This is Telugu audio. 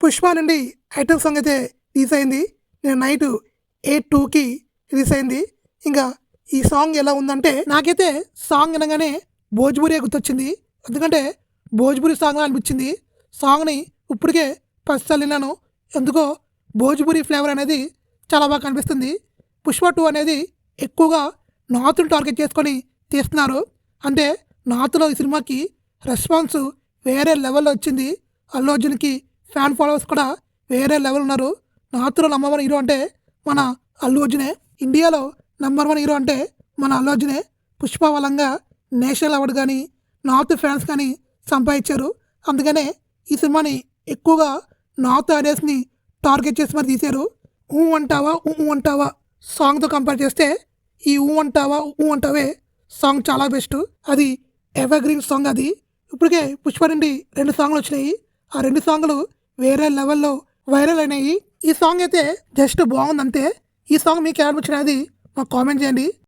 పుష్ప నుండి ఐటమ్ సాంగ్ అయితే రిలీజ్ అయింది. నేను నైట్ 8:02కి రిలీజ్ అయింది. ఇంకా ఈ సాంగ్ ఎలా ఉందంటే నాకైతే సాంగ్ వినగానే భోజ్పురి గుర్తొచ్చింది. ఎందుకంటే భోజ్పురి సాంగ్లా అనిపించింది. సాంగ్ని ఇప్పటికే 10 సార్లు విన్నాను. ఎందుకో భోజ్పురి ఫ్లేవర్ అనేది చాలా బాగా కనిపిస్తుంది. పుష్ప 2 అనేది ఎక్కువగా నార్త్ని టార్గెట్ చేసుకొని తీస్తున్నారు. అంటే నార్త్లో ఈ సినిమాకి రెస్పాన్స్ వేరే లెవెల్లో వచ్చింది. అల్లు అర్జున్కి ఫ్యాన్ ఫాలోవర్స్ కూడా వేరే లెవెల్ ఉన్నారు. నార్త్లో నంబర్ 1 హీరో అంటే మన అల్లు అర్జునే. ఇండియాలో నంబర్ 1 హీరో అంటే మన అల్లు అర్జునే. పుష్ప వలంగా నేషనల్ అవార్డు కానీ నార్త్ ఫ్యాన్స్ కానీ సంపాదించారు. అందుకనే ఈ సినిమాని ఎక్కువగా నార్త్ ఆడియన్స్ని టార్గెట్ చేసి మరి తీశారు. ఊ అంటావా ఊ అంటావా సాంగ్తో కంపేర్ చేస్తే ఈ ఊ అంటావా ఊ అంటావే సాంగ్ చాలా బెస్ట్. అది ఎవర్ గ్రీన్ సాంగ్. అది ఇప్పటికే పుష్ప నుండి 2 సాంగ్లు వచ్చినాయి. ఆ 2 సాంగ్లు వేరే లెవెల్లో వైరల్ అయినాయి. ఈ సాంగ్ అయితే జస్ట్ బాగుంది అంతే. ఈ సాంగ్ మీకు ఏమనిపించినది మాకు కామెంట్ చేయండి.